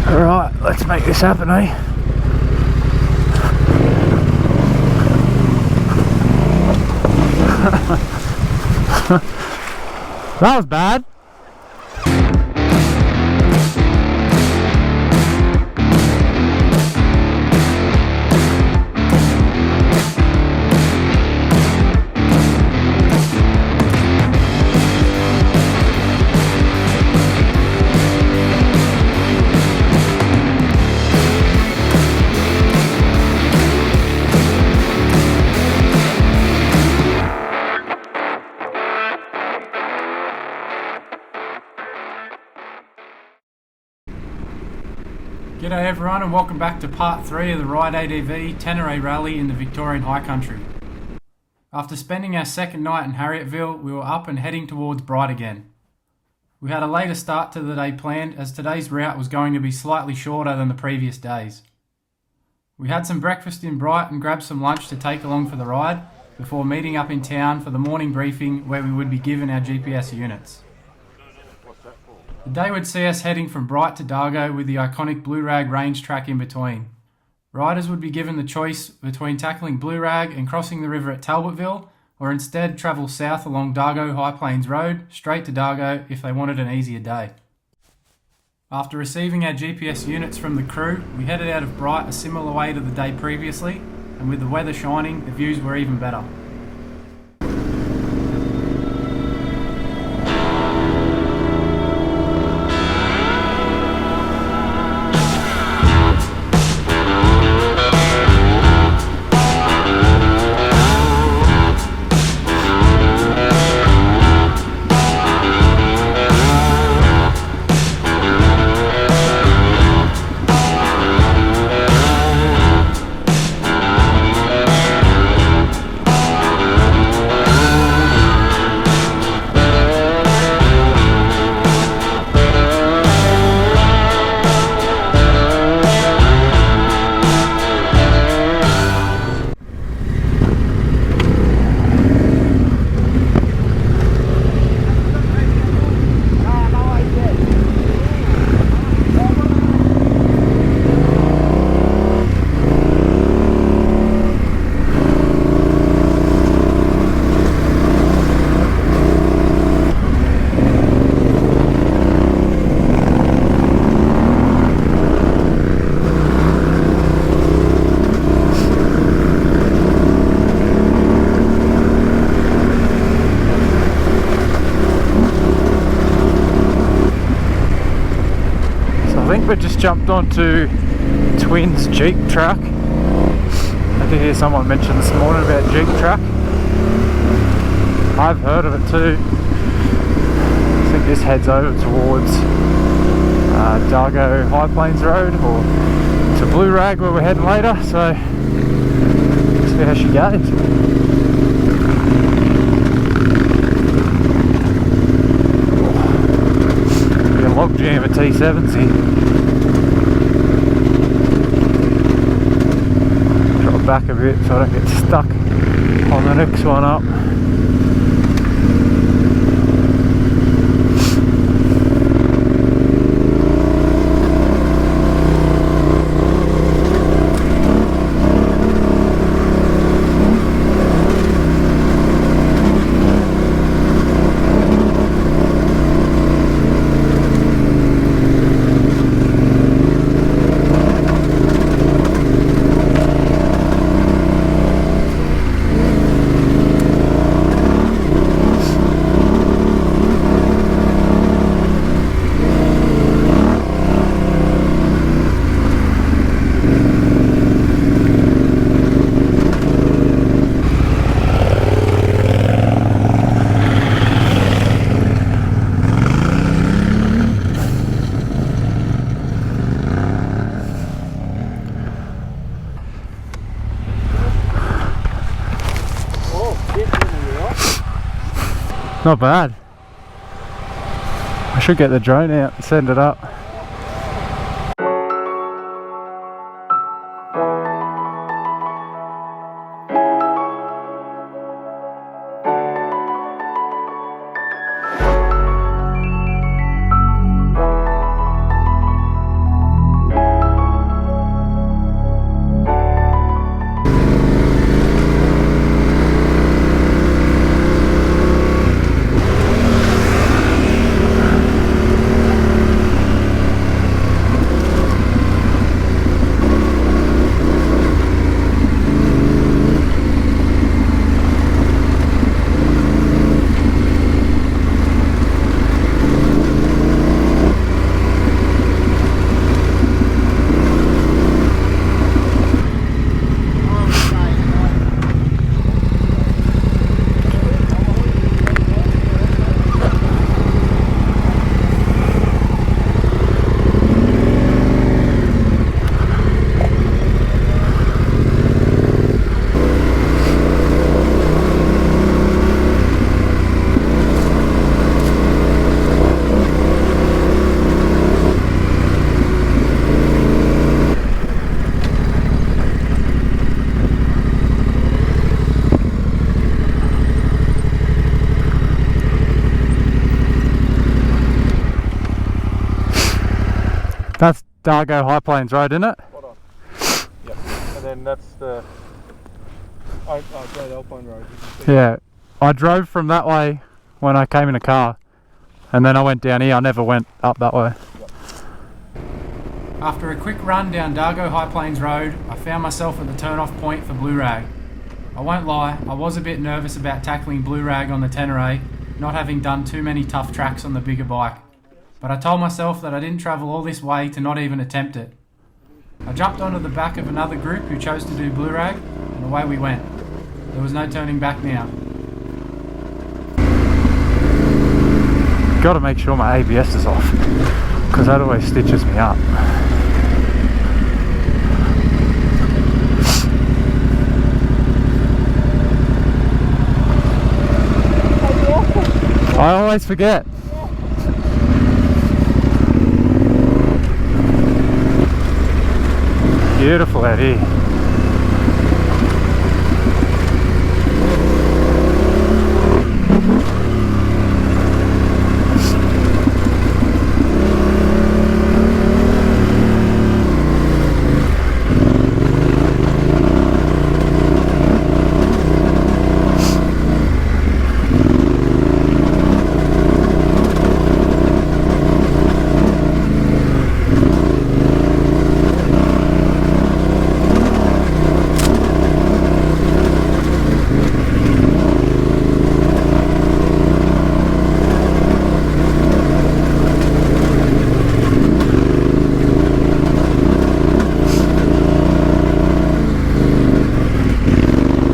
Alright, let's make this happen, eh? That was bad. G'day everyone and welcome back to part 3 of the Ride ADV Tenere Rally in the Victorian High Country. After spending our second night in Harrietville, we were up and heading towards Bright again. We had a later start to the day planned as today's route was going to be slightly shorter than the previous days. We had some breakfast in Bright and grabbed some lunch to take along for the ride before meeting up in town for the morning briefing where we would be given our GPS units. The day would see us heading from Bright to Dargo with the iconic Blue Rag range track in between. Riders would be given the choice between tackling Blue Rag and crossing the river at Talbotville, or instead travel south along Dargo High Plains Road straight to Dargo if they wanted an easier day. After receiving our GPS units from the crew, we headed out of Bright a similar way to the day previously, and with the weather shining, the views were even better. I think we just jumped onto Twins Jeep track. I did hear someone mention this morning about Jeep track. I've heard of it too. I think this heads over towards Dargo High Plains Road or to Blue Rag where we're heading later, so let's see how she goes. Log jam at T7s here. Drop back a bit so I don't get stuck on the next one up. Not bad. I should get the drone out and send it up. That's Dargo High Plains Road, isn't it? Hold on. Yep. And then that's the Great Alpine Road. Yeah. I drove from that way when I came in a car, and then I went down here. I never went up that way. Yep. After a quick run down Dargo High Plains Road, I found myself at the turn-off point for Blue Rag. I won't lie, I was a bit nervous about tackling Blue Rag on the Tenere, not having done too many tough tracks on the bigger bike. But I told myself that I didn't travel all this way to not even attempt it. I jumped onto the back of another group who chose to do Blue Rag, and away we went. There was no turning back now. Got to make sure my ABS is off, because that always stitches me up. I always forget. Beautiful out here.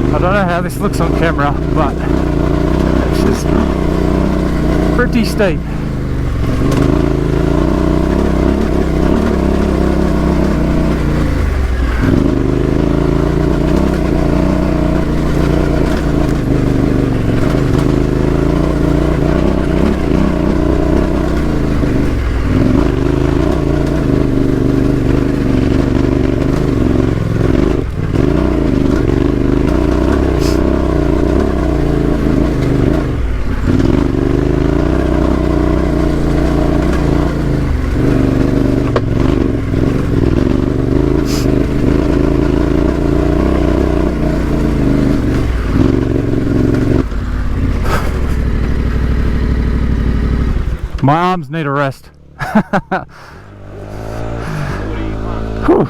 I don't know how this looks on camera, but it's just pretty steep. My arms need a rest. Whew.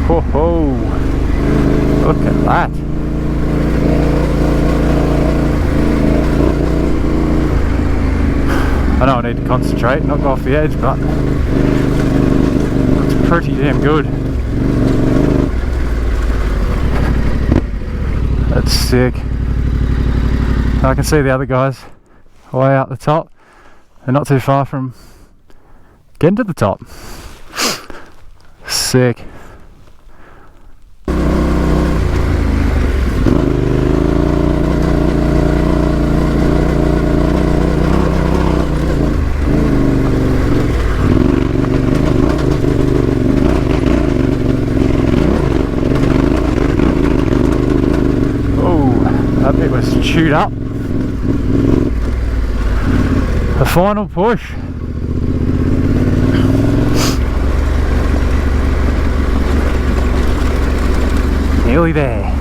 Ho ho! Look at that. I know I need to concentrate, not go off the edge, but it's pretty damn good. That's sick. I can see the other guys way out the top. They're not too far from getting to the top. Sick. That bit was chewed up. The final push. Nearly there.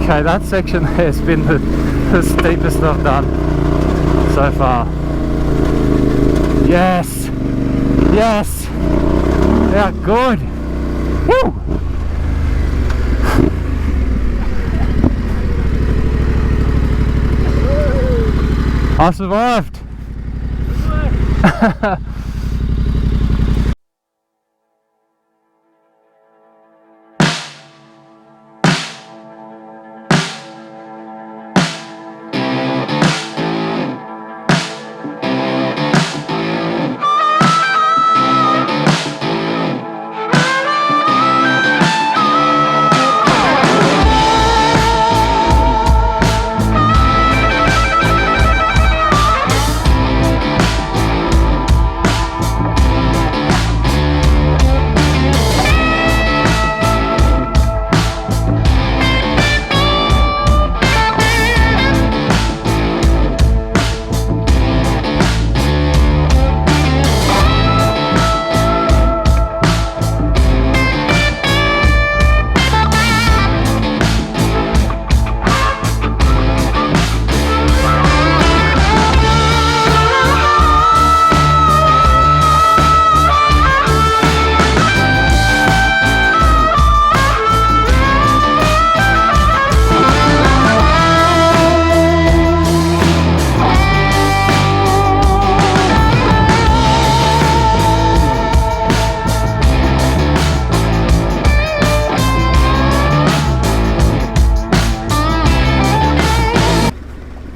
Okay, that section there has been the steepest I've done so far. Yes! Yes! Yeah, good! Woo! I survived!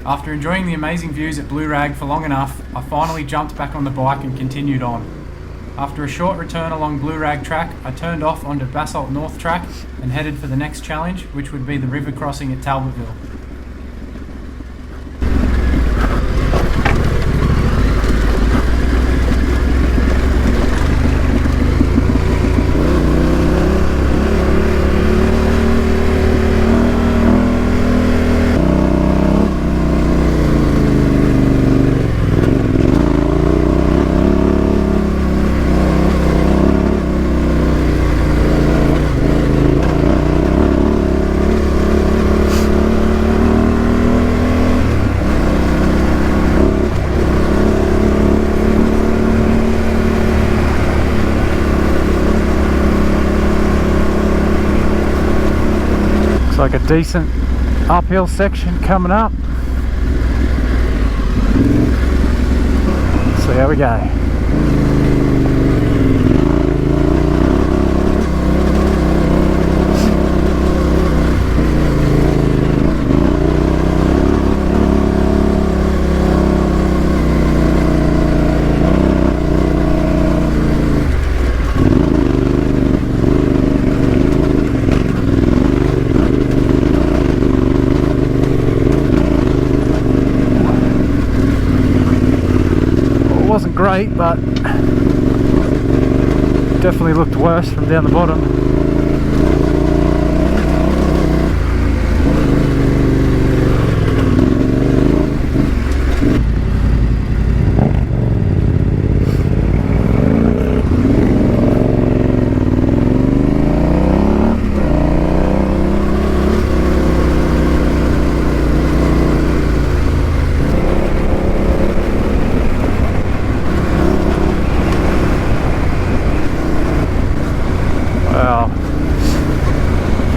After enjoying the amazing views at Blue Rag for long enough, I finally jumped back on the bike and continued on. After a short return along Blue Rag track, I turned off onto Basalt North track and headed for the next challenge, which would be the river crossing at Talbotville. Looks like a decent uphill section coming up. So here we go. Wasn't great, but definitely looked worse from down the bottom.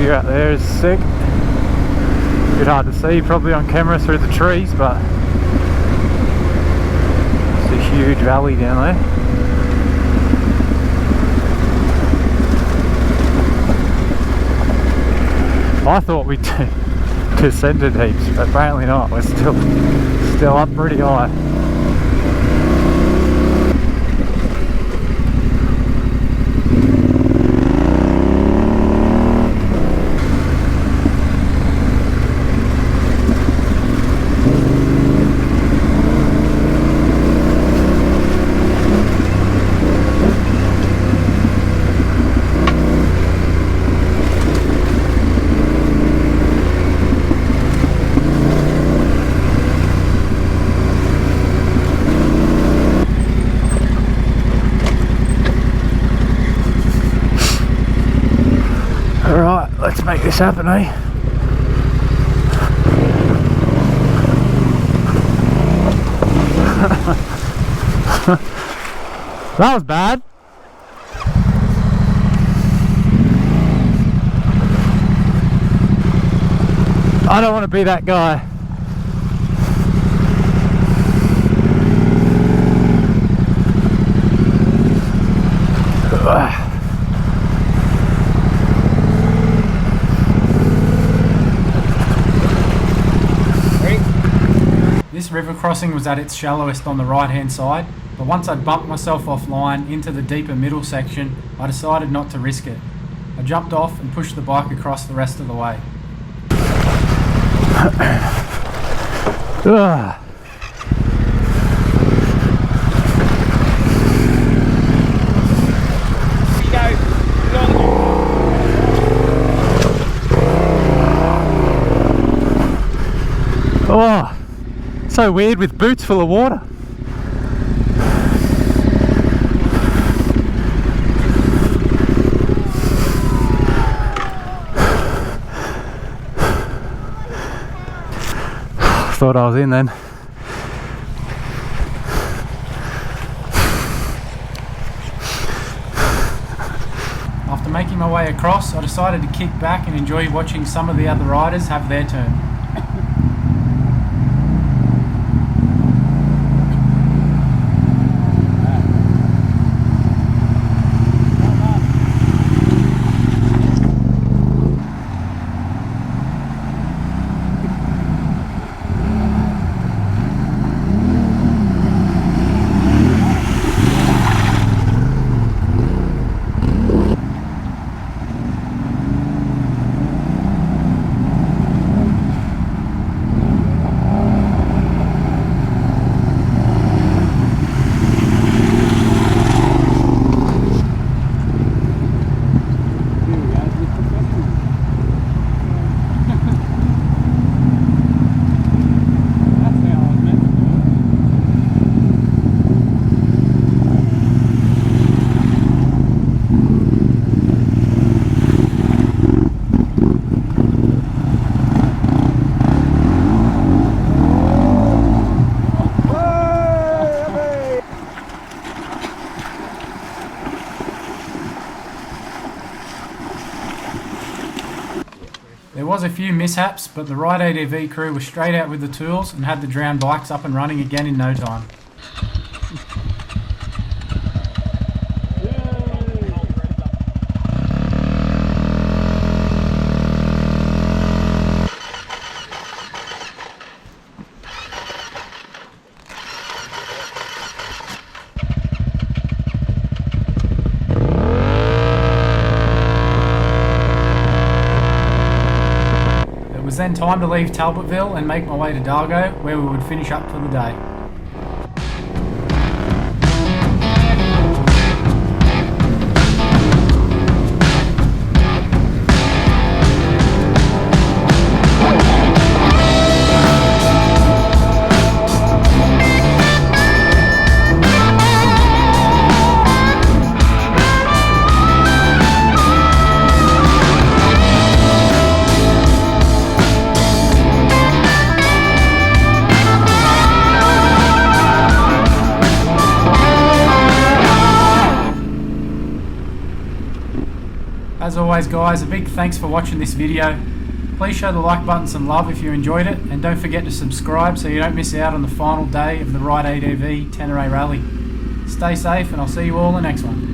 Out there is sick. A bit hard to see probably on camera through the trees, but it's a huge valley down there. I thought we descended heaps, but apparently not. We're still up pretty high. Alright, let's make this happen, eh? That was bad. I don't want to be that guy. This river crossing was at its shallowest on the right hand side, but once I'd bumped myself offline into the deeper middle section, I decided not to risk it. I jumped off and pushed the bike across the rest of the way. Oh, so weird with boots full of water. Thought I was in then. After making my way across, I decided to kick back and enjoy watching some of the other riders have their turn. There was a few mishaps, but the Ride ADV crew was straight out with the tools and had the drowned bikes up and running again in no time. It was then time to leave Talbotville and make my way to Dargo, where we would finish up for the day. As always guys, a big thanks for watching this video. Please show the like button some love if you enjoyed it, and don't forget to subscribe so you don't miss out on the final day of the Ride ADV Tenere Rally. Stay safe and I'll see you all in the next one.